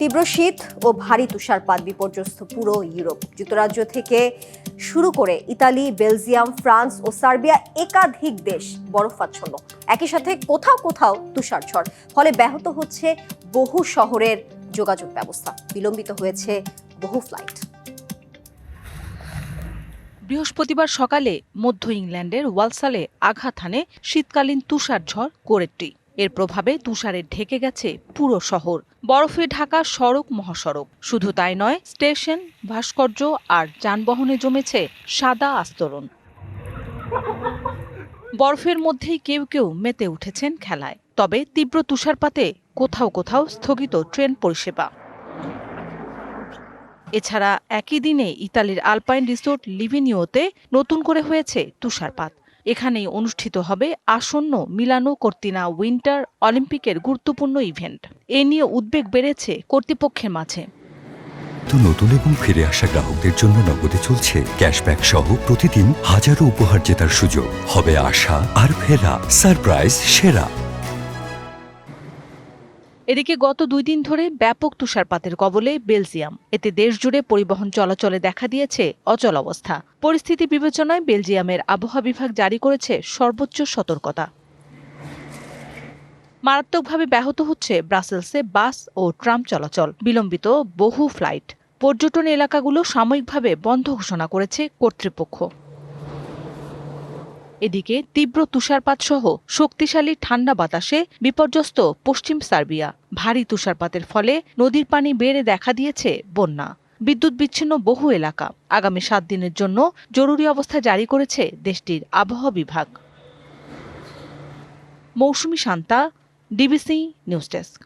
তীব্র শীত ও ভারী তুষারপাত বিপর্যস্ত পুরো ইউরোপ। যুক্তরাজ্য থেকে শুরু করে ইতালি, বেলজিয়াম, ফ্রান্স ও সার্বিয়া একাধিক দেশ বরফাচ্ছন্ন। একই সাথে কোথাও কোথাও তুষারঝড়, ফলে ব্যাহত হচ্ছে বহু শহরের যোগাযোগ ব্যবস্থা, বিলম্বিত হয়েছে বহু ফ্লাইট। বৃহস্পতিবার সকালে মধ্য ইংল্যান্ডের ওয়ালসালে আঘাত হানে শীতকালীন তুষারঝড় কোরেট্টি। এর প্রভাবে তুষারে ঢেকে গেছে পুরো শহর, বরফে ঢাকা সড়ক মহাসড়ক। শুধু তাই নয়, স্টেশন, ভাস্কর্য আর যানবাহনে জমেছে সাদা আস্তরণ। বরফের মধ্যেই কেউ কেউ মেতে উঠেছেন খেলায়। তবে তীব্র তুষারপাতে কোথাও কোথাও স্থগিত ট্রেন পরিষেবা। এছাড়া একই দিনে ইতালির আলপাইন রিসোর্ট লিভিনিওতে নতুন করে হয়েছে তুষারপাত। এখানেই অনুষ্ঠিত হবে আসন্ন মিলানো কর্তিনা উইন্টার অলিম্পিকের গুরুত্বপূর্ণ ইভেন্ট। এ নিয়ে উদ্বেগ বেড়েছে কর্তৃপক্ষের মাঝে। নতুন এবং ফিরে আসা গ্রাহকদের জন্য নগদে চলছে ক্যাশব্যাক সহ প্রতিদিন হাজারো উপহার জেতার সুযোগ। হবে আশা আর ফেরা, সারপ্রাইজ সেরা। এদিকে গত 2 দিন ধরে ব্যাপক তুষারপাতের কবলে বেলজিয়াম। এতে দেশজুড়ে পরিবহন চলাচলে দেখা দিয়েছে অচলাবস্থা। পরিস্থিতি বিবেচনায় বেলজিয়ামের আবহাওয়া বিভাগ জারি করেছে সর্বোচ্চ সতর্কতা। মারাত্মকভাবে ব্যাহত হচ্ছে ব্রাসেলসে বাস ও ট্রাম চলাচল, বিলম্বিত বহু ফ্লাইট। পর্যটন এলাকাগুলো সাময়িকভাবে বন্ধ ঘোষণা করেছে কর্তৃপক্ষ। এদিকে তীব্র তুষারপাত সহ শক্তিশালী ঠান্ডা বাতাসে বিপর্যস্ত পশ্চিম সার্বিয়া। ভারী তুষারপাতের ফলে নদীর পানি বেড়ে দেখা দিয়েছে বন্যা। বিদ্যুৎ বিচ্ছিন্ন বহু এলাকা। আগামী 7 দিনের জন্য জরুরি অবস্থা জারি করেছে দেশটির আবহাওয়া বিভাগ। মৌসুমী শান্তা, ডিবিসি নিউজ ডেস্ক।